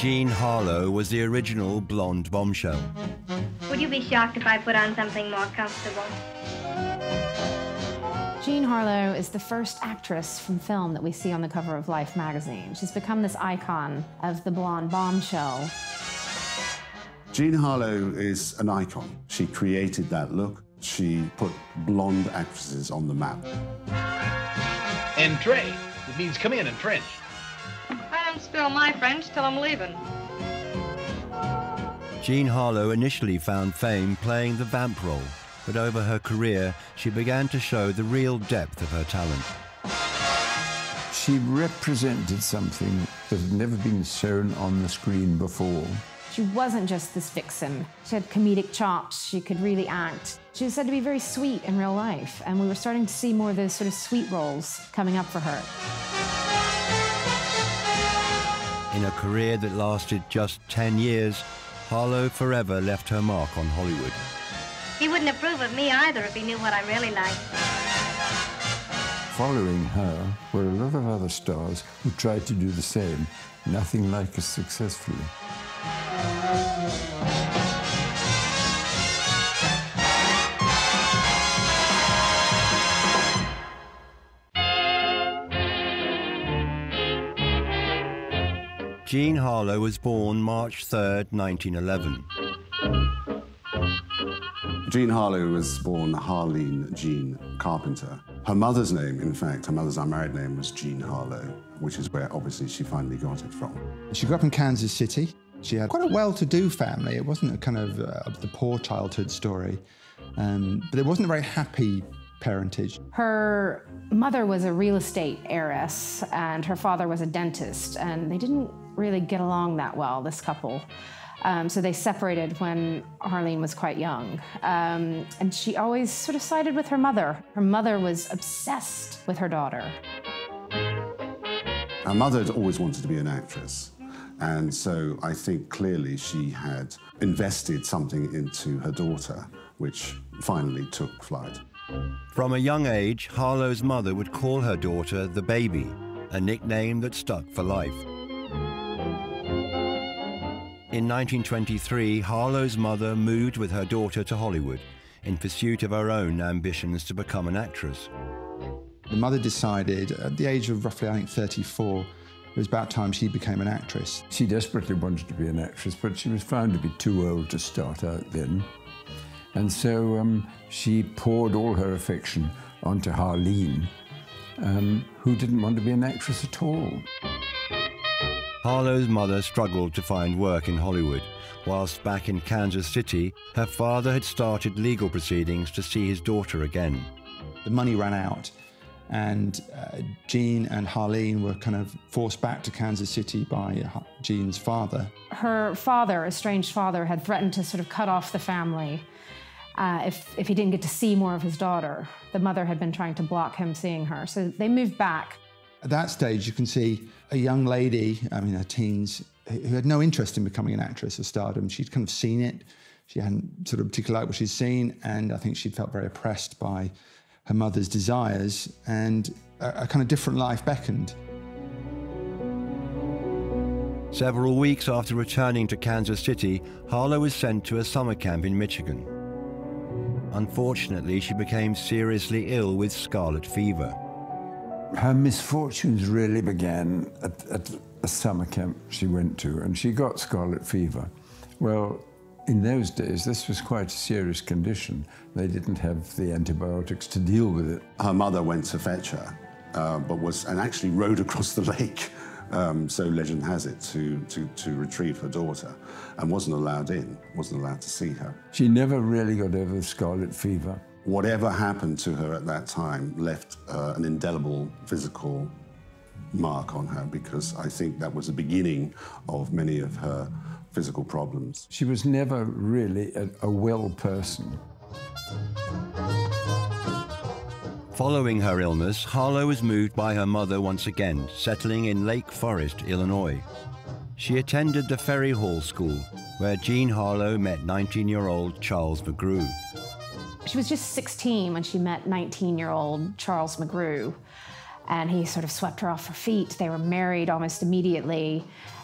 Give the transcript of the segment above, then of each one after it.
Jean Harlow was the original blonde bombshell. Would you be shocked if I put on something more comfortable? Jean Harlow is the first actress from film that we see on the cover of Life magazine. She's become this icon of the blonde bombshell. Jean Harlow is an icon. She created that look. She put blonde actresses on the map. Entree. It means come in and French. I don't spill my French till I'm leaving. Jean Harlow initially found fame playing the vamp role, but over her career, she began to show the real depth of her talent. She represented something that had never been shown on the screen before. She wasn't just this vixen. She had comedic chops, she could really act. She was said to be very sweet in real life, and we were starting to see more of those sort of sweet roles coming up for her. In a career that lasted just 10 years, Harlow forever left her mark on Hollywood. He wouldn't approve of me either if he knew what I really liked. Following her were a lot of other stars who tried to do the same, nothing like as successfully. Jean Harlow was born March 3rd, 1911. Jean Harlow was born Harleen Jean Carpenter. Her mother's name, in fact, her mother's unmarried name was Jean Harlow, which is where obviously she finally got it from. She grew up in Kansas City. She had quite a well-to-do family. It wasn't a kind of the poor childhood story, but it wasn't a very happy parentage. Her mother was a real estate heiress, and her father was a dentist, and they didn't really get along that well, this couple. So they separated when Harleen was quite young. And she always sort of sided with her mother. Her mother was obsessed with her daughter. Her mother had always wanted to be an actress. And so I think clearly she had invested something into her daughter, which finally took flight. From a young age, Harlow's mother would call her daughter the baby, a nickname that stuck for life. In 1923, Harlow's mother moved with her daughter to Hollywood in pursuit of her own ambitions to become an actress. The mother decided, at the age of roughly, I think, 34, it was about time she became an actress. She desperately wanted to be an actress, but she was found to be too old to start out then. And so she poured all her affection onto Harleen, who didn't want to be an actress at all. Harlow's mother struggled to find work in Hollywood, whilst back in Kansas City, her father had started legal proceedings to see his daughter again. The money ran out, and Jean and Harleen were kind of forced back to Kansas City by Jean's father. Her father, estranged father, had threatened to sort of cut off the family if he didn't get to see more of his daughter. The mother had been trying to block him seeing her, so they moved back. At that stage, you can see a young lady, I mean, her teens, who had no interest in becoming an actress or stardom. She'd kind of seen it. She hadn't sort of particularly liked what she'd seen, and I think she'd felt very oppressed by her mother's desires, and a kind of different life beckoned. Several weeks after returning to Kansas City, Harlow was sent to a summer camp in Michigan. Unfortunately, she became seriously ill with scarlet fever. Her misfortunes really began at a summer camp she went to, and she got scarlet fever. Well, in those days, this was quite a serious condition. They didn't have the antibiotics to deal with it. Her mother went to fetch her, and actually rowed across the lake, so legend has it, to retrieve her daughter, and wasn't allowed in, wasn't allowed to see her. She never really got over the scarlet fever. Whatever happened to her at that time left an indelible physical mark on her, because I think that was the beginning of many of her physical problems. She was never really a well person. Following her illness, Harlow was moved by her mother once again, settling in Lake Forest, Illinois. She attended the Ferry Hall School, where Jean Harlow met 19-year-old Charles McGrew. She was just 16 when she met 19-year-old Charles McGrew, and he sort of swept her off her feet. They were married almost immediately,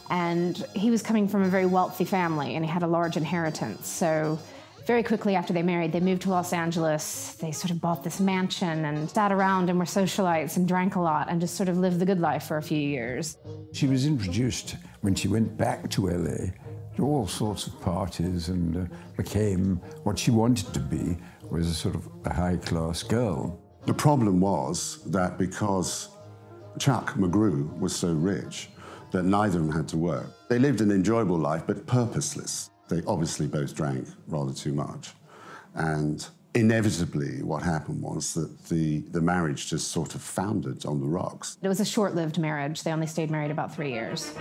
And he was coming from a very wealthy family, and he had a large inheritance. So very quickly after they married, they moved to Los Angeles. They sort of bought this mansion and sat around and were socialites and drank a lot and just sort of lived the good life for a few years. She was introduced, when she went back to LA, to all sorts of parties and became what she wanted to be, was a sort of a high-class girl. The problem was that because Chuck McGrew was so rich, that neither of them had to work. They lived an enjoyable life, but purposeless. They obviously both drank rather too much. And inevitably, what happened was that the marriage just sort of foundered on the rocks. It was a short-lived marriage. They only stayed married about 3 years.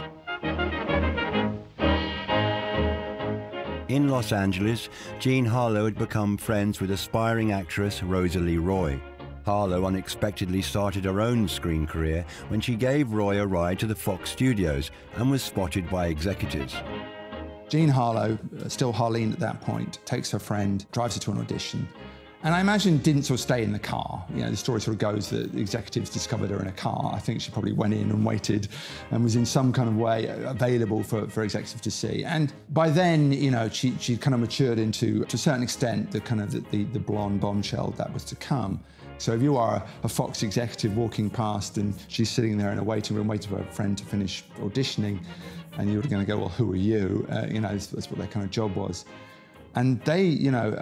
In Los Angeles, Jean Harlow had become friends with aspiring actress Rosalie Roy. Harlow unexpectedly started her own screen career when she gave Roy a ride to the Fox studios and was spotted by executives. Jean Harlow, still Harleen at that point, takes her friend, drives her to an audition, and I imagine didn't sort of stay in the car. You know, the story sort of goes that the executives discovered her in a car. I think she probably went in and waited and was in some kind of way available for executives to see. And by then, you know, she kind of matured into, to a certain extent, the kind of the blonde bombshell that was to come. So if you are a Fox executive walking past and she's sitting there in a waiting room waiting for her friend to finish auditioning, and you're going to go, well, who are you? You know, that's what their kind of job was. And they, you know,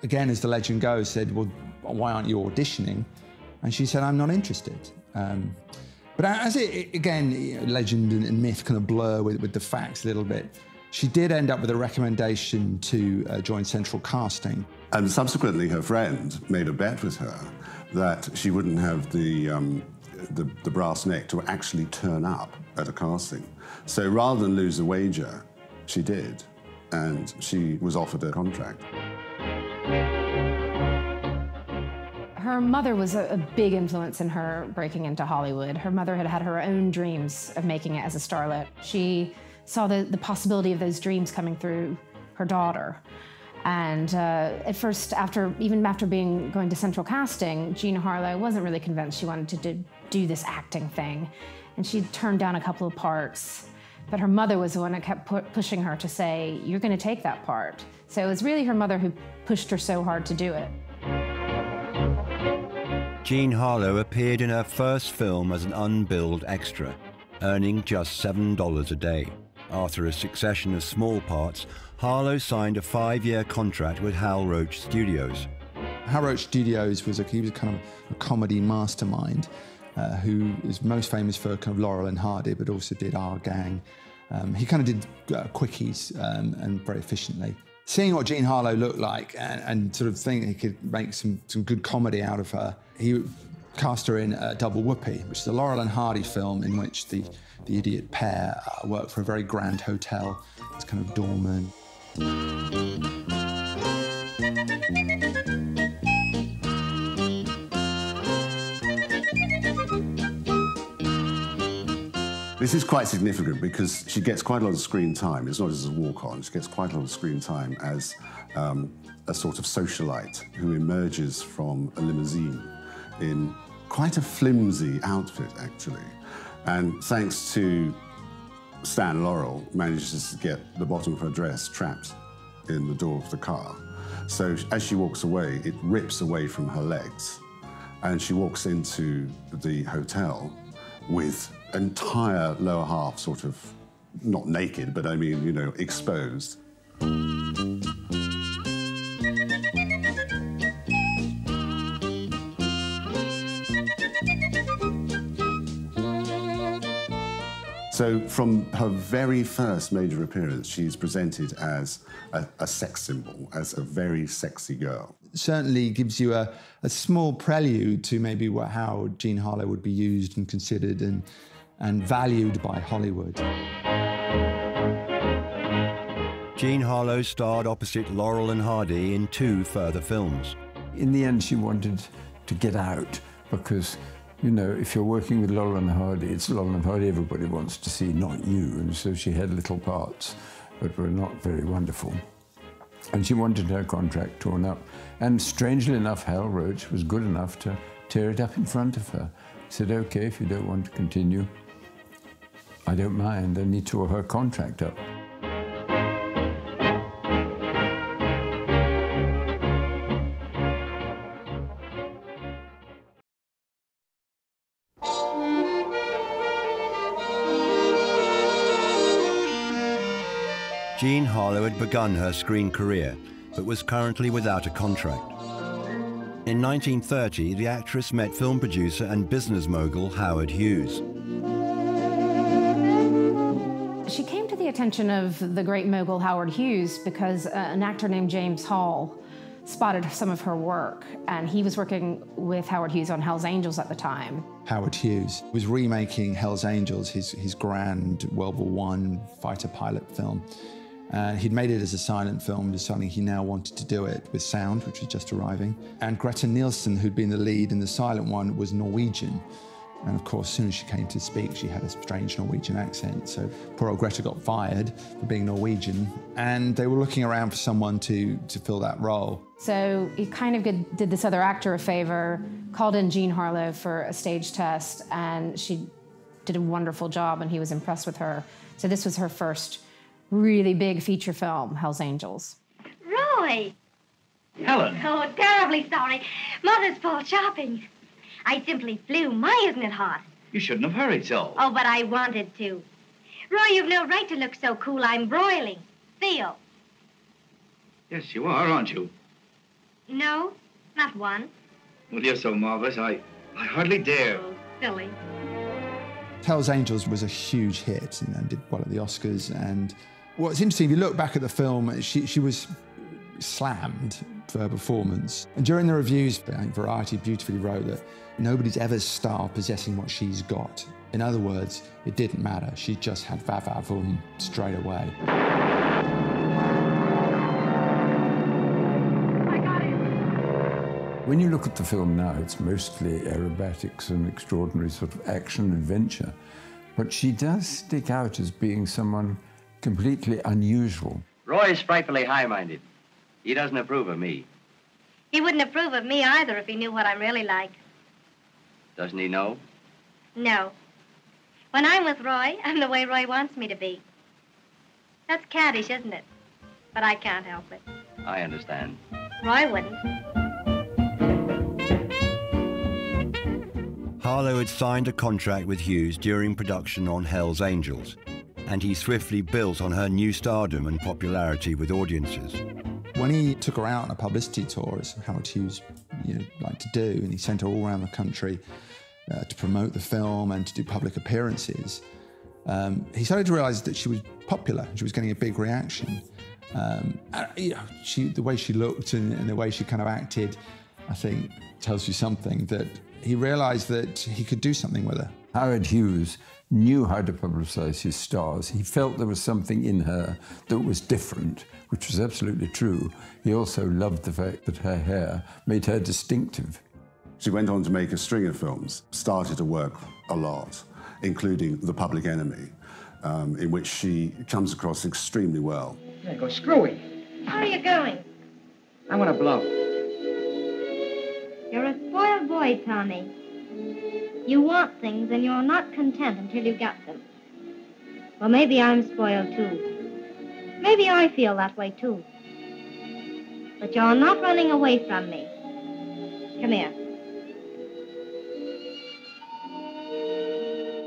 again, as the legend goes, said, well, why aren't you auditioning? And she said, I'm not interested. But as again, you know, legend and myth kind of blur with the facts a little bit, she did end up with a recommendation to join Central Casting. And subsequently, her friend made a bet with her that she wouldn't have the brass neck to actually turn up at a casting. So rather than lose a wager, she did, and she was offered a contract. Her mother was a big influence in her breaking into Hollywood. Her mother had had her own dreams of making it as a starlet. She saw the possibility of those dreams coming through her daughter. And at first, even after going to Central Casting, Jean Harlow wasn't really convinced she wanted to do this acting thing. And she turned down a couple of parts. But her mother was the one that kept pushing her to say, you're going to take that part. So it was really her mother who pushed her so hard to do it. Jean Harlow appeared in her first film as an unbilled extra, earning just $7 a day. After a succession of small parts, Harlow signed a 5-year contract with Hal Roach Studios. Hal Roach Studios was he was kind of a comedy mastermind who is most famous for kind of Laurel and Hardy, but also did Our Gang. He kind of did quickies and very efficiently. Seeing what Jean Harlow looked like and sort of thinking he could make some good comedy out of her, he cast her in Double Whoopee, which is a Laurel and Hardy film in which the idiot pair work for a very grand hotel. It's kind of doorman. This is quite significant because she gets quite a lot of screen time. It's not just a walk-on. She gets quite a lot of screen time as a sort of socialite who emerges from a limousine in quite a flimsy outfit, actually. And thanks to Stan Laurel, manages to get the bottom of her dress trapped in the door of the car. So as she walks away, it rips away from her legs. And she walks into the hotel with entire lower half sort of, not naked, but I mean, you know, exposed. So from her very first major appearance, she's presented as a sex symbol, as a very sexy girl. Certainly gives you a small prelude to maybe how Jean Harlow would be used and considered and valued by Hollywood. Jean Harlow starred opposite Laurel and Hardy in 2 further films. In the end, she wanted to get out because, you know, if you're working with Laurel and Hardy, it's Laurel and Hardy everybody wants to see, not you. And so she had little parts that were not very wonderful. And she wanted her contract torn up. And strangely enough, Hal Roach was good enough to tear it up in front of her. He said, okay, if you don't want to continue, I don't mind, and he tore her contract up. Jean Harlow had begun her screen career, but was currently without a contract. In 1930, the actress met film producer and business mogul Howard Hughes. She came to the attention of the great mogul Howard Hughes because an actor named James Hall spotted some of her work, and he was working with Howard Hughes on Hell's Angels at the time. Howard Hughes was remaking Hell's Angels, his grand World War I fighter pilot film. He'd made it as a silent film, deciding he now wanted to do it with sound, which was just arriving. And Greta Nielsen, who'd been the lead in the silent one, was Norwegian. And of course, as soon as she came to speak, she had a strange Norwegian accent. So poor old Greta got fired for being Norwegian. And they were looking around for someone to fill that role. So he kind of did this other actor a favor, called in Jean Harlow for a stage test, and she did a wonderful job, and he was impressed with her. So this was her first really big feature film, Hell's Angels. Roy! Helen! Oh, terribly sorry. Mother's full shopping. I simply flew. My, isn't it hot? You shouldn't have hurried so. Oh, but I wanted to. Roy, you've no right to look so cool. I'm broiling. Theo. Yes, you are, aren't you? No, not one. Well, you're so marvelous, I hardly dare. Oh, silly. Hell's Angels was a huge hit and did well at the Oscars. And what's interesting, if you look back at the film, she was slammed for her performance. And during the reviews, I think Variety beautifully wrote that nobody's ever star possessing what she's got. In other words, it didn't matter. She just had va-va-voom straight away. When you look at the film now, it's mostly aerobatics and extraordinary sort of action adventure. But she does stick out as being someone completely unusual. Roy's frightfully high-minded. He doesn't approve of me. He wouldn't approve of me either if he knew what I'm really like. Doesn't he know? No. When I'm with Roy, I'm the way Roy wants me to be. That's caddish, isn't it? But I can't help it. I understand. Roy wouldn't. Harlow had signed a contract with Hughes during production on Hell's Angels, and he swiftly built on her new stardom and popularity with audiences. When he took her out on a publicity tour, as Howard Hughes liked to do, and he sent her all around the country to promote the film and to do public appearances, he started to realize that she was popular. She was getting a big reaction. The way she looked and the way she kind of acted, I think, tells you something, that he realized that he could do something with her. Howard Hughes knew how to publicize his stars. He felt there was something in her that was different, which was absolutely true. He also loved the fact that her hair made her distinctive. She went on to make a string of films, started to work a lot, including The Public Enemy, in which she comes across extremely well. Yeah, go screwy. How are you going? I want to blow. You're a spoiled boy, Tommy. You want things and you're not content until you get them. Well, maybe I'm spoiled too. Maybe I feel that way too. But you're not running away from me. Come here.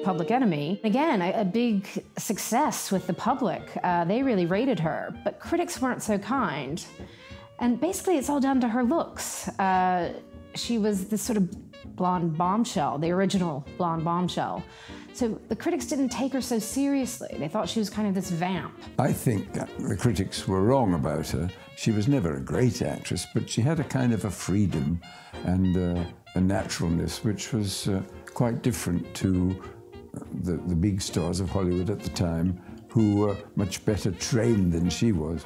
Public Enemy, again, a big success with the public. They really rated her, but critics weren't so kind. And basically it's all down to her looks. She was this sort of blonde bombshell, the original blonde bombshell. So the critics didn't take her so seriously. They thought she was kind of this vamp. I think the critics were wrong about her. She was never a great actress, but she had a kind of a freedom and a naturalness which was quite different to the big stars of Hollywood at the time, who were much better trained than she was.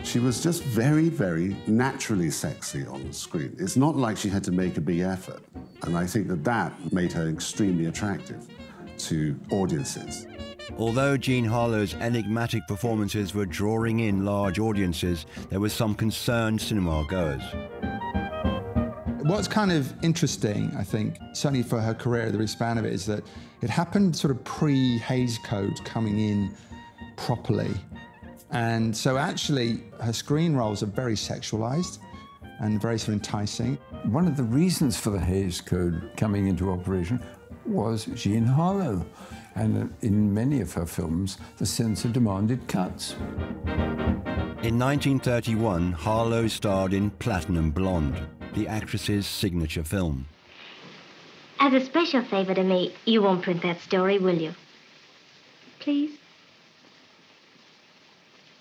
She was just very, very naturally sexy on the screen. It's not like she had to make a big effort. And I think that made her extremely attractive to audiences. Although Jean Harlow's enigmatic performances were drawing in large audiences, there was some concerned cinema goers. What's kind of interesting, I think, certainly for her career, the span of it, is that it happened sort of pre-Hays Code coming in properly. And so actually her screen roles are very sexualized and very sort of enticing. One of the reasons for the Hays Code coming into operation was Jean Harlow. And in many of her films, the censor demanded cuts. In 1931, Harlow starred in Platinum Blonde, the actress's signature film. As a special favor to me, you won't print that story, will you? Please?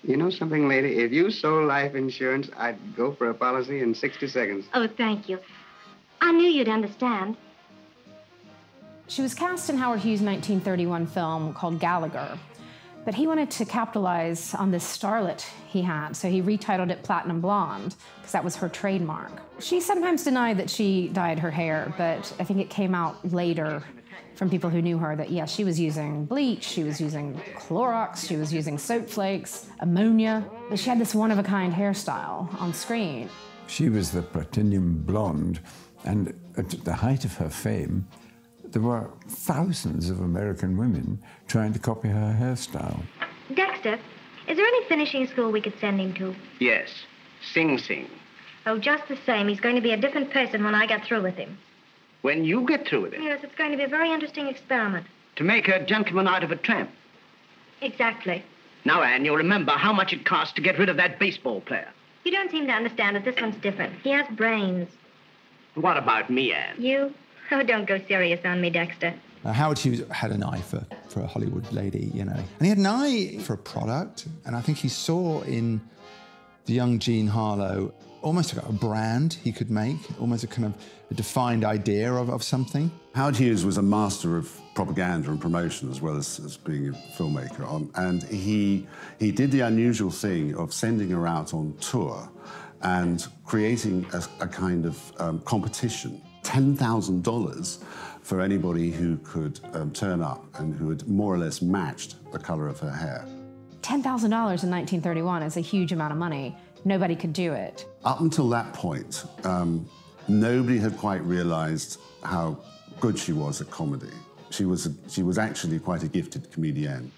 You know something, lady? If you sold life insurance, I'd go for a policy in 60 seconds. Oh, thank you. I knew you'd understand. She was cast in Howard Hughes' 1931 film called Gallagher, but he wanted to capitalize on this starlet he had, so he retitled it Platinum Blonde, because that was her trademark. She sometimes denied that she dyed her hair, but I think it came out later from people who knew her that, yes, she was using bleach, she was using Clorox, she was using soap flakes, ammonia, but she had this one-of-a-kind hairstyle on screen. She was the Platinum Blonde, and at the height of her fame, there were thousands of American women trying to copy her hairstyle. Dexter, is there any finishing school we could send him to? Yes, Sing Sing. Oh, just the same. He's going to be a different person when I get through with him. When you get through with it. Yes, it's going to be a very interesting experiment. To make a gentleman out of a tramp. Exactly. Now, Anne, you'll remember how much it cost to get rid of that baseball player. You don't seem to understand that this one's different. He has brains. What about me, Anne? You? Oh, don't go serious on me, Dexter. Howard Hughes had an eye for a Hollywood lady, you know. And he had an eye for a product, and I think he saw in the young Jean Harlow almost a brand he could make, almost a kind of a defined idea of something. Howard Hughes was a master of propaganda and promotion as well as being a filmmaker. And he did the unusual thing of sending her out on tour and creating a kind of competition. $10,000 for anybody who could turn up and who had more or less matched the color of her hair. $10,000 in 1931 is a huge amount of money. Nobody could do it. Up until that point, nobody had quite realized how good she was at comedy. She was actually quite a gifted comedienne.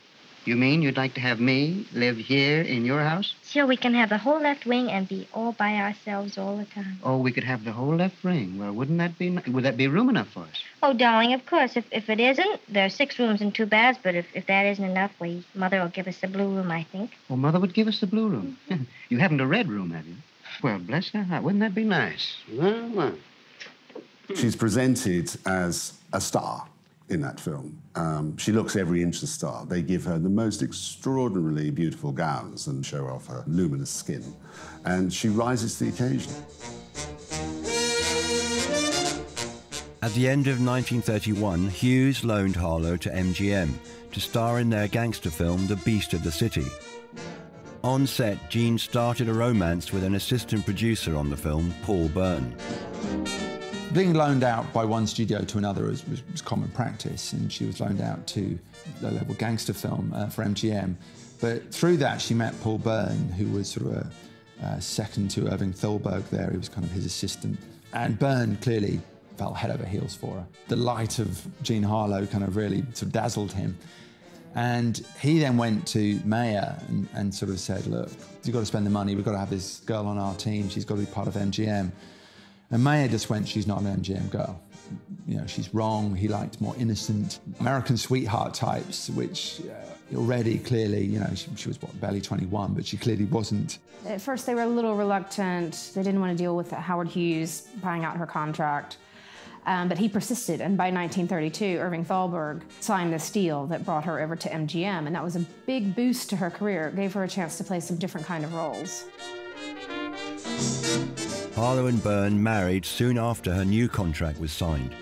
You mean you'd like to have me live here in your house? Sure, we can have the whole left wing and be all by ourselves all the time. Oh, we could have the whole left wing. Well, would that be room enough for us? Oh, darling, of course. If it isn't, there are 6 rooms and 2 baths, but if that isn't enough, Mother will give us the blue room, I think. Well, Mother would give us the blue room. You haven't a red room, have you? Well, bless her heart. Wouldn't that be nice? Well. She's presented as a star in that film. She looks every inch a star. They give her the most extraordinarily beautiful gowns and show off her luminous skin. And she rises to the occasion. At the end of 1931, Hughes loaned Harlow to MGM to star in their gangster film, The Beast of the City. On set, Jean started a romance with an assistant producer on the film, Paul Byrne. Being loaned out by one studio to another was common practice, and she was loaned out to a local gangster film for MGM. But through that, she met Paul Byrne, who was sort of a second to Irving Thalberg there. He was kind of his assistant. And Byrne clearly fell head over heels for her. The light of Jean Harlow kind of really sort of dazzled him. And he then went to Mayer and sort of said, look, you've got to spend the money. We've got to have this girl on our team. She's got to be part of MGM. And Mayer just went, she's not an MGM girl. You know, she's wrong. He liked more innocent American sweetheart types, which already clearly, you know, she was, what, barely 21, but she clearly wasn't. At first, they were a little reluctant. They didn't want to deal with Howard Hughes buying out her contract. But he persisted, and by 1932, Irving Thalberg signed this deal that brought her over to MGM, and that was a big boost to her career. It gave her a chance to play some different kind of roles. Harlow and Byrne married soon after her new contract was signed.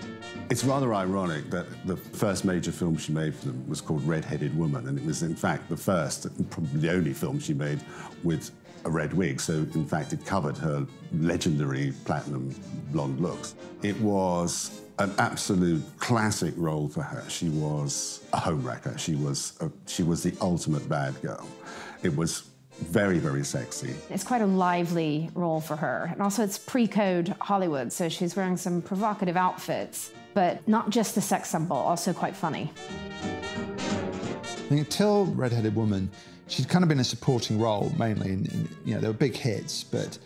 It's rather ironic that the first major film she made for them was called Red-Headed Woman, and it was in fact the first, and probably the only film she made with a red wig, so in fact it covered her legendary platinum blonde looks. It was an absolute classic role for her. She was a homewrecker. She was the ultimate bad girl. It was very, very sexy. It's quite a lively role for her. And also it's pre-code Hollywood, so she's wearing some provocative outfits, but not just the sex symbol, also quite funny. I think until Red-Headed Woman, she'd kind of been a supporting role, mainly. You know, there were big hits, but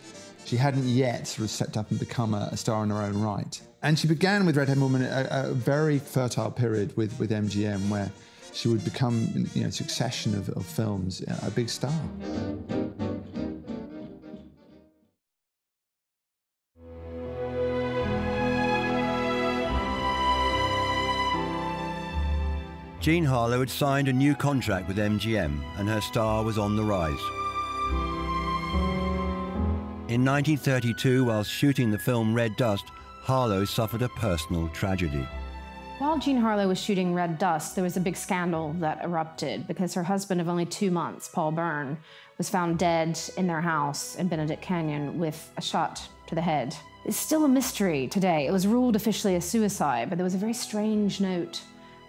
she hadn't yet sort of stepped up and become a star in her own right. And she began with Red-Headed Woman a very fertile period with MGM, where she would become, you know, a succession of films, a big star. Jean Harlow had signed a new contract with MGM, and her star was on the rise. In 1932, while shooting the film Red Dust, Harlow suffered a personal tragedy. While Jean Harlow was shooting Red Dust, there was a big scandal that erupted because her husband of only 2 months, Paul Byrne, was found dead in their house in Benedict Canyon with a shot to the head. It's still a mystery today. It was ruled officially a suicide, but there was a very strange note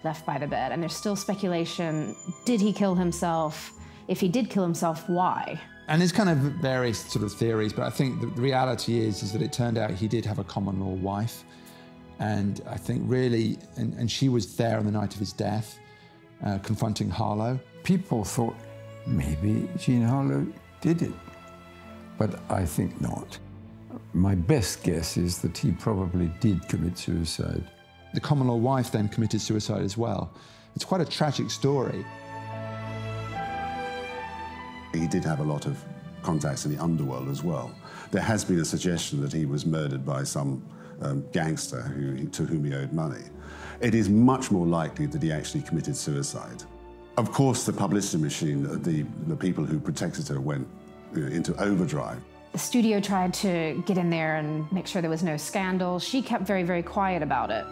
left by the bed, and there's still speculation. Did he kill himself? If he did kill himself, why? And there's kind of various sort of theories, but I think the reality is that it turned out he did have a common law wife. And I think really, and she was there on the night of his death, confronting Harlow. People thought maybe Jean Harlow did it, but I think not. My best guess is that he probably did commit suicide. The common law wife then committed suicide as well. It's quite a tragic story. He did have a lot of contacts in the underworld as well. There has been a suggestion that he was murdered by some gangster to whom he owed money. It is much more likely that he actually committed suicide. Of course, the publicity machine, the people who protected her went into overdrive. The studio tried to get in there and make sure there was no scandal. She kept very, very quiet about it.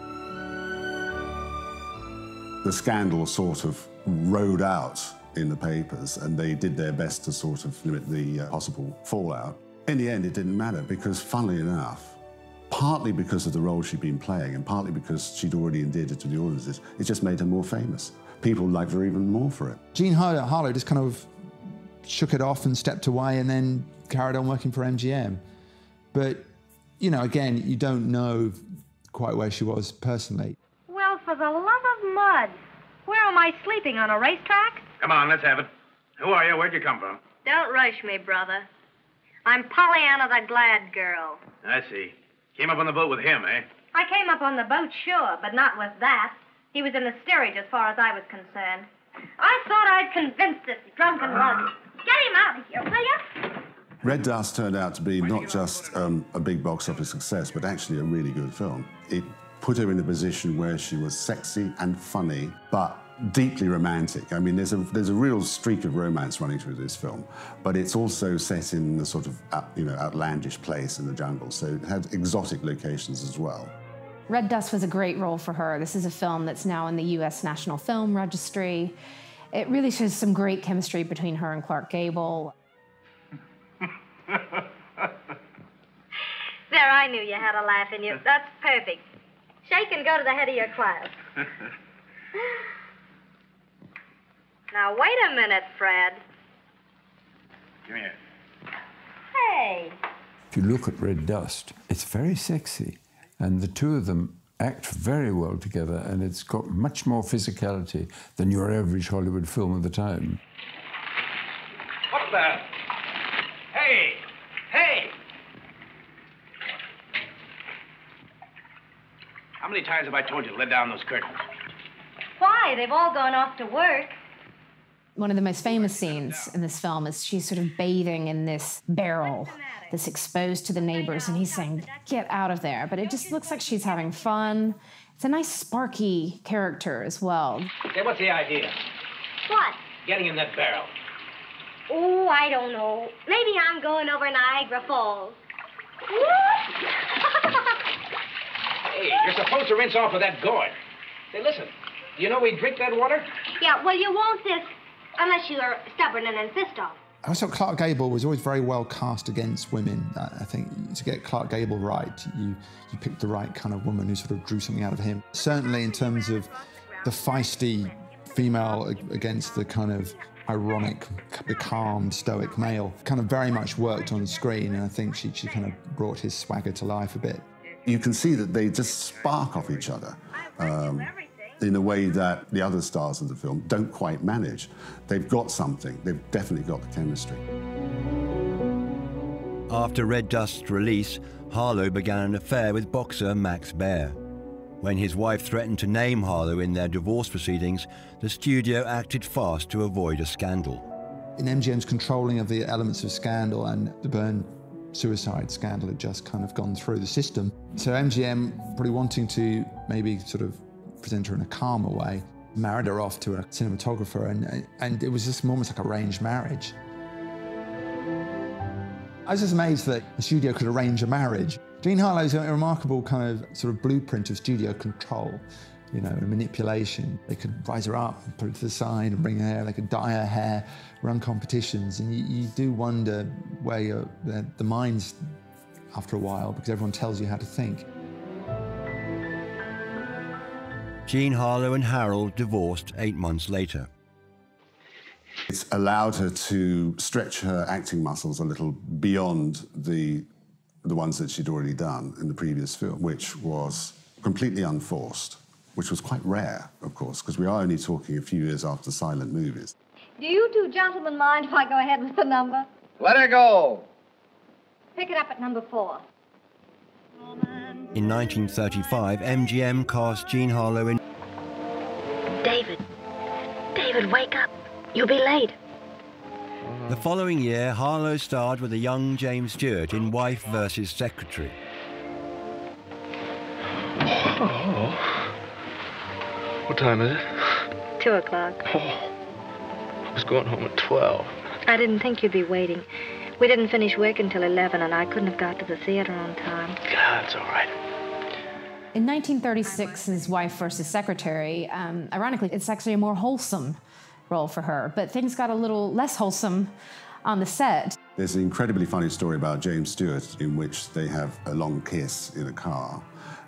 The scandal sort of rode out in the papers, and they did their best to sort of limit the possible fallout. In the end, it didn't matter because, funnily enough, partly because of the role she'd been playing and partly because she'd already endeared it to the audiences, it just made her more famous. People liked her even more for it. Jean Harlow just kind of shook it off and stepped away and then carried on working for MGM. But, you know, again, you don't know quite where she was personally. Well, for the love of mud, where am I sleeping, on a racetrack? Come on, let's have it. Who are you? Where'd you come from? Don't rush me, brother. I'm Pollyanna the Glad Girl. I see. Came up on the boat with him, eh? I came up on the boat, sure, but not with that. He was in the steerage as far as I was concerned. I thought I'd convince this drunken lug. Get him out of here, will you? Red Dust turned out to be not just a big box office success, but actually a really good film. It put her in a position where she was sexy and funny, but deeply romantic. I mean, there's a real streak of romance running through this film, but it's also set in a sort of outlandish place in the jungle, so it had exotic locations as well. Red Dust was a great role for her. This is a film that's now in the U.S. National Film Registry. It really shows some great chemistry between her and Clark Gable. There, I knew you had a laugh in you. That's perfect. Shake and go to the head of your class. Now, wait a minute, Fred. Come here. Hey. If you look at Red Dust, it's very sexy, and the two of them act very well together, and it's got much more physicality than your average Hollywood film of the time. What's that? Hey! Hey! How many times have I told you to let down those curtains? Why? They've all gone off to work. One of the most famous scenes in this film is she's sort of bathing in this barrel that's exposed to the neighbors, and he's saying, get out of there. But it just looks like she's having fun. It's a nice sparky character as well. Hey, what's the idea? What? Getting in that barrel. Oh, I don't know. Maybe I'm going over Niagara Falls. Hey, you're supposed to rinse off with that gourd. Say, listen, do you know we drink that water? Yeah, well, you won't unless you're stubborn and insist on. I thought Clark Gable was always very well cast against women. I think to get Clark Gable right, you picked the right kind of woman who sort of drew something out of him. Certainly in terms of the feisty female against the kind of ironic, the calm, stoic male. Kind of very much worked on screen, and I think she kind of brought his swagger to life a bit. You can see that they just spark off each other in a way that the other stars of the film don't quite manage. They've got something. They've definitely got the chemistry. After Red Dust's release, Harlow began an affair with boxer Max Baer. When his wife threatened to name Harlow in their divorce proceedings, the studio acted fast to avoid a scandal. In MGM's controlling of the elements of scandal, and the Byrne suicide scandal had just kind of gone through the system. So MGM, probably wanting to maybe sort of present her in a calmer way, married her off to a cinematographer, and it was just almost like arranged marriage. I was just amazed that the studio could arrange a marriage. Jean Harlow's a remarkable kind of sort of blueprint of studio control, you know, and manipulation. They could rise her up, put her to the side and bring her hair, they could dye her hair, run competitions, and you do wonder where the mind's after a while, because everyone tells you how to think. Jean Harlow and Harold divorced 8 months later. It's allowed her to stretch her acting muscles a little beyond the ones that she'd already done in the previous film, which was completely unforced, which was quite rare, of course, because we are only talking a few years after silent movies. Do you two gentlemen mind if I go ahead with the number? Let her go. Pick it up at number 4. In 1935, MGM cast Jean Harlow in... David, wake up. You'll be late. The following year, Harlow starred with a young James Stewart in Wife vs. Secretary. Oh. What time is it? 2 o'clock. Oh. I was going home at 12. I didn't think you'd be waiting. We didn't finish work until 11, and I couldn't have got to the theater on time. Yeah, that's all right. In 1936's Wife vs. Secretary, ironically, it's actually a more wholesome role for her, but things got a little less wholesome on the set. There's an incredibly funny story about James Stewart in which they have a long kiss in a car,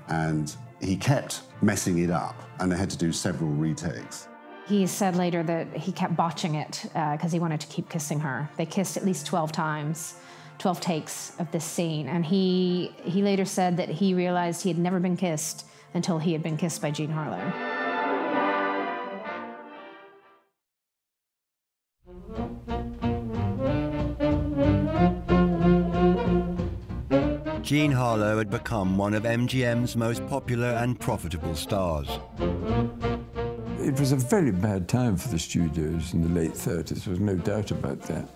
and he kept messing it up, and they had to do several retakes. He said later that he kept botching it because he wanted to keep kissing her. They kissed at least 12 times, 12 takes of this scene, and he later said that he realized he had never been kissed until he had been kissed by Jean Harlow. Jean Harlow had become one of MGM's most popular and profitable stars. It was a very bad time for the studios in the late 30s, there was no doubt about that.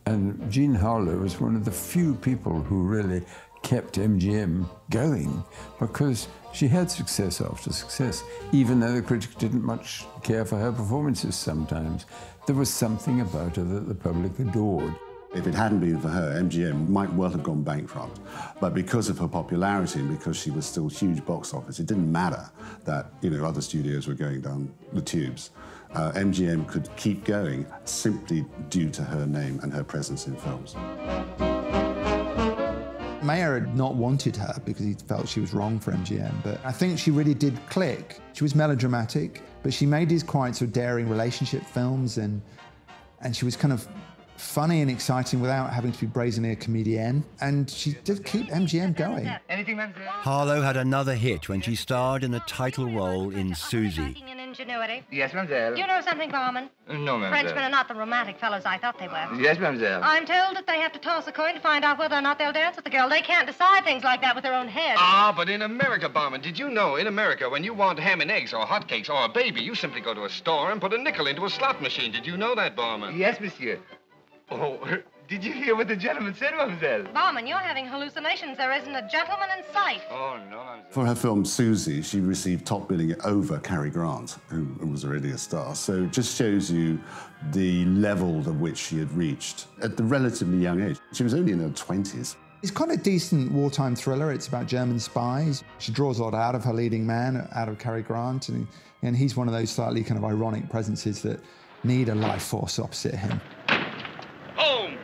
And Jean Harlow was one of the few people who really kept MGM going, because she had success after success, even though the critics didn't much care for her performances sometimes. There was something about her that the public adored. If it hadn't been for her, MGM might well have gone bankrupt. But because of her popularity and because she was still huge box office, it didn't matter that, you know, other studios were going down the tubes. MGM could keep going simply due to her name and her presence in films. Mayer had not wanted her because he felt she was wrong for MGM, but I think she really did click. She was melodramatic, but she made these quite sort of daring relationship films, and she was kind of funny and exciting without having to be brazenly a comedienne, and she did keep MGM going. Anything, mademoiselle? Harlow had another hit when she starred in the title role in Susie. Ingenuity. Yes, mademoiselle. Do you know something, Barman? No, mademoiselle. Frenchmen are not the romantic fellows I thought they were. Yes, mademoiselle. I'm told that they have to toss a coin to find out whether or not they'll dance with the girl. They can't decide things like that with their own heads. Ah, but in America, Barman, did you know in America when you want ham and eggs or hotcakes or a baby, you simply go to a store and put a nickel into a slot machine. Did you know that, Barman? Yes, monsieur. Oh, did you hear what the gentleman said, mademoiselle? Barman, you're having hallucinations. There isn't a gentleman in sight. Oh, no, mademoiselle. For her film Susie, she received top billing over Cary Grant, who was already a star. So it just shows you the level at which she had reached at the relatively young age. She was only in her 20s. It's quite a decent wartime thriller. It's about German spies. She draws a lot out of her leading man, out of Cary Grant, and he's one of those slightly kind of ironic presences that need a life force opposite him. Home!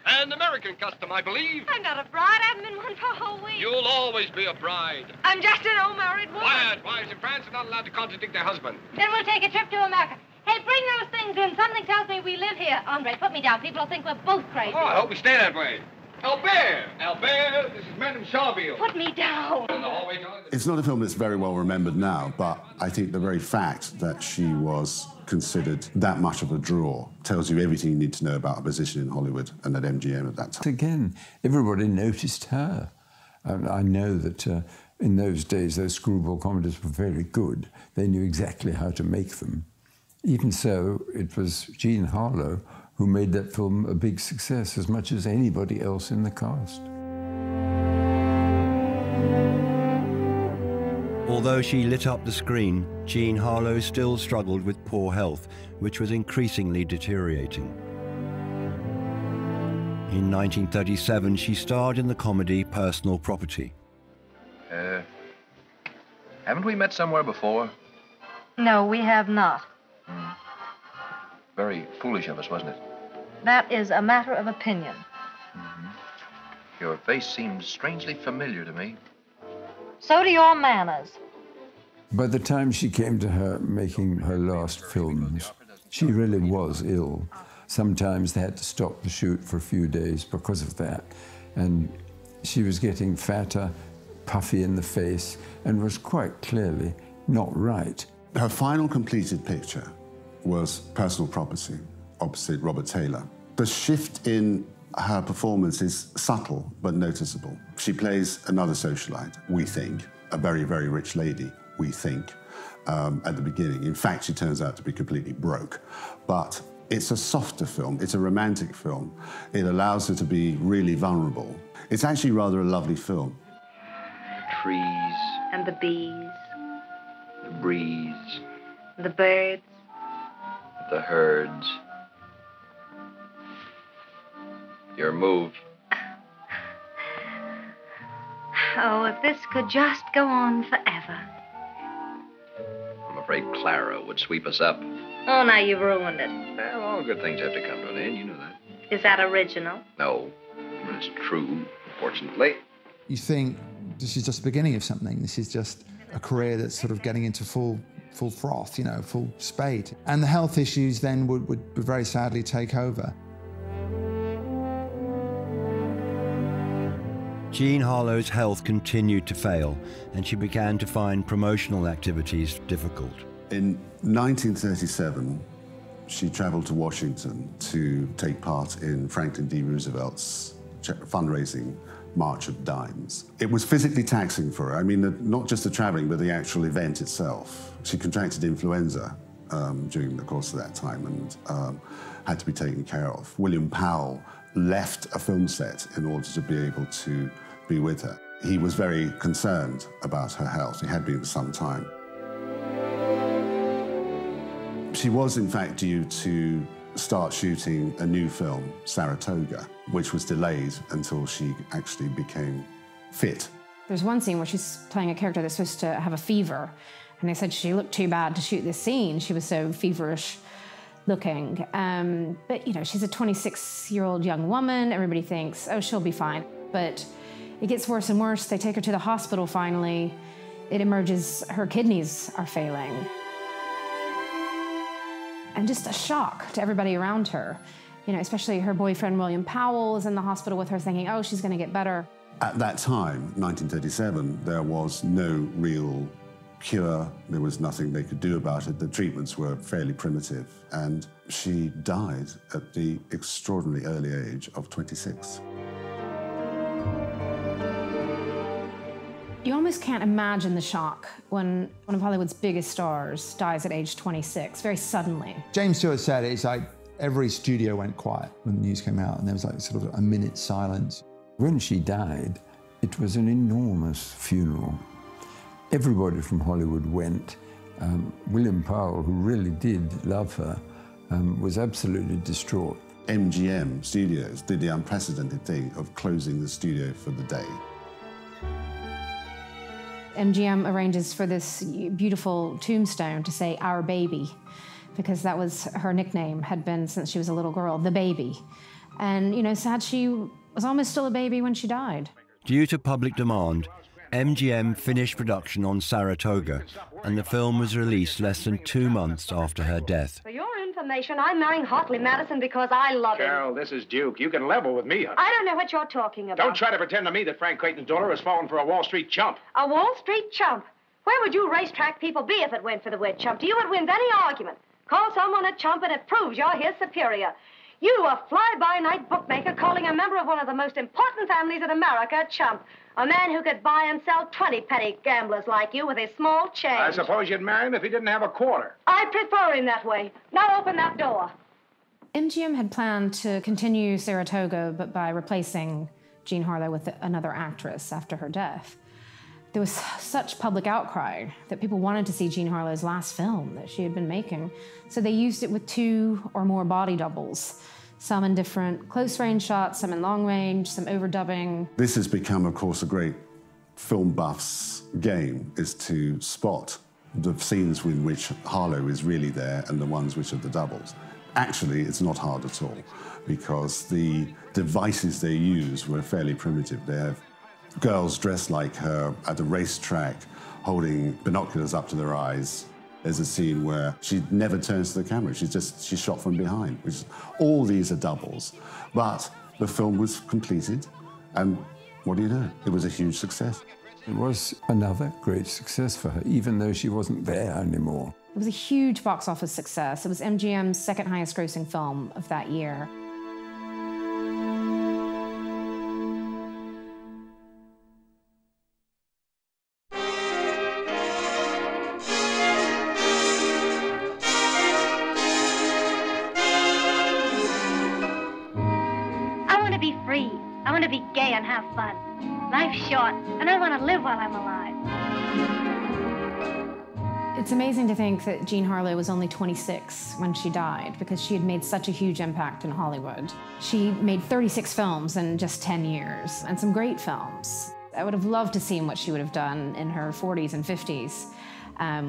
An American custom, I believe. I'm not a bride. I haven't been one for a whole week. You'll always be a bride. I'm just an old married woman. Quiet. Wives in France are not allowed to contradict their husband. Then we'll take a trip to America. Hey, bring those things in. Something tells me we live here. Andre, put me down. People will think we're both crazy. Oh, I hope we stay that way. Albert! Albert, this is Madame Charville. Put me down. In the hallway, John. It's not a film that's very well remembered now, but I think the very fact that she was considered that much of a draw tells you everything you need to know about her position in Hollywood and at MGM at that time. Again, everybody noticed her. And I know that in those days, those screwball comedies were very good. They knew exactly how to make them. Even so, it was Jean Harlow who made that film a big success as much as anybody else in the cast. Although she lit up the screen, Jean Harlow still struggled with poor health, which was increasingly deteriorating. In 1937, she starred in the comedy Personal Property. Haven't we met somewhere before? No, we have not. Very foolish of us, wasn't it? That is a matter of opinion. Your face seems strangely familiar to me. So do your manners. By the time she came to her making her last films, she really was ill. Sometimes they had to stop the shoot for a few days because of that. And she was getting fatter, puffy in the face, and was quite clearly not right. Her final completed picture was Personal Property, opposite Robert Taylor. The shift in her performance is subtle but noticeable. She plays another socialite, we think, a very, very rich lady, we think, at the beginning. In fact, she turns out to be completely broke. But it's a softer film, it's a romantic film. It allows her to be really vulnerable. It's actually rather a lovely film. Trees, And the bees, the breeze, the birds. the herds. Your move. Oh, if this could just go on forever. I'm afraid Clara would sweep us up. Oh, now you've ruined it. Well, all good things have to come to an end, you know that. Is that original? No, but it's true, fortunately. You think this is just the beginning of something. This is just a career that's sort of getting into full froth, you know, full spade. And the health issues then would very sadly take over. Jean Harlow's health continued to fail, and she began to find promotional activities difficult. In 1937, she traveled to Washington to take part in Franklin D. Roosevelt's fundraising March of Dimes. It was physically taxing for her. I mean, not just the traveling, but the actual event itself. She contracted influenza during the course of that time and had to be taken care of. William Powell left a film set in order to be able to be with her. He was very concerned about her health. He had been for some time. She was, in fact, due to start shooting a new film, Saratoga, which was delayed until she actually became fit. There's one scene where she's playing a character that's supposed to have a fever, and they said she looked too bad to shoot this scene. She was so feverish looking. But, you know, she's a 26-year-old young woman. Everybody thinks, oh, she'll be fine. But it gets worse and worse. They take her to the hospital finally. It emerges her kidneys are failing. And just a shock to everybody around her. You know, especially her boyfriend, William Powell, is in the hospital with her thinking, oh, she's going to get better. At that time, 1937, there was no real cure. There was nothing they could do about it. The treatments were fairly primitive. And she died at the extraordinarily early age of 26. You almost can't imagine the shock when one of Hollywood's biggest stars dies at age 26, very suddenly. James Stewart said it's like every studio went quiet when the news came out, and there was like sort of a minute's silence. When she died, it was an enormous funeral. Everybody from Hollywood went. William Powell, who really did love her, was absolutely distraught. MGM Studios did the unprecedented thing of closing the studio for the day. MGM arranges for this beautiful tombstone to say, "Our baby," because that was her nickname, had been since she was a little girl, the baby. And, you know, sad she was almost still a baby when she died. Due to public demand, MGM finished production on Saratoga, and the film was released less than 2 months after her death. For your information, I'm marrying Hartley Madison because I love him. Carol, this is Duke. You can level with me, honey. I don't know what you're talking about. Don't try to pretend to me that Frank Creighton's daughter has fallen for a Wall Street chump. A Wall Street chump? Where would you racetrack people be if it went for the word chump? You would win any argument. Call someone a chump and it proves you're his superior. You, a fly-by-night bookmaker, calling a member of one of the most important families in America a chump. A man who could buy and sell 20 petty gamblers like you with his small change. I suppose you'd marry him if he didn't have a quarter. I prefer him that way. Now open that door. MGM had planned to continue Saratoga, but by replacing Jean Harlow with another actress after her death. There was such public outcry that people wanted to see Jean Harlow's last film that she had been making, so they used it with 2 or more body doubles, some in different close-range shots, some in long-range, some overdubbing. This has become, of course, a great film buff's game, is to spot the scenes in which Harlow is really there and the ones which are the doubles. Actually, it's not hard at all, because the devices they use were fairly primitive. They have girls dressed like her at the racetrack, holding binoculars up to their eyes. There's a scene where she never turns to the camera. She's shot from behind. All these are doubles. But the film was completed, and what do you know? It was a huge success. It was another great success for her, even though she wasn't there anymore. It was a huge box office success. It was MGM's second highest grossing film of that year. I want to be gay and have fun. Life's short, and I want to live while I'm alive. It's amazing to think that Jean Harlow was only 26 when she died, because she had made such a huge impact in Hollywood. She made 36 films in just 10 years, and some great films. I would have loved to see what she would have done in her 40s and 50s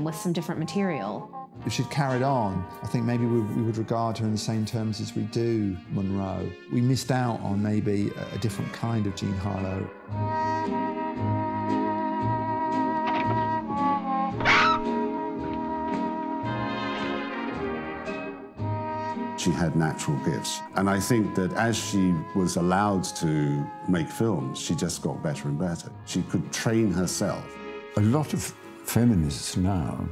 with some different material. If she'd carried on, I think maybe we would regard her in the same terms as we do Monroe. We missed out on maybe a different kind of Jean Harlow. She had natural gifts. And I think that as she was allowed to make films, she just got better and better. She could train herself. A lot of feminists now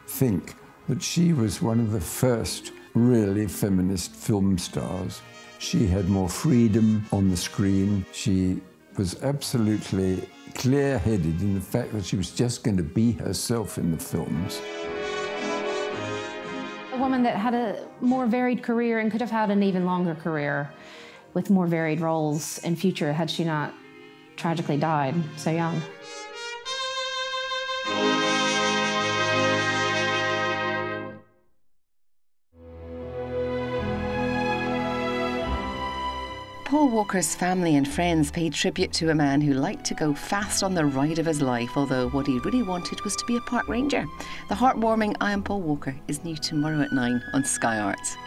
think that she was one of the first really feminist film stars. She had more freedom on the screen. She was absolutely clear-headed in the fact that she was just going to be herself in the films. A woman that had a more varied career and could have had an even longer career with more varied roles in future had she not tragically died so young. Paul Walker's family and friends paid tribute to a man who liked to go fast on the ride of his life, although what he really wanted was to be a park ranger. The heartwarming I Am Paul Walker is new tomorrow at 9 on Sky Arts.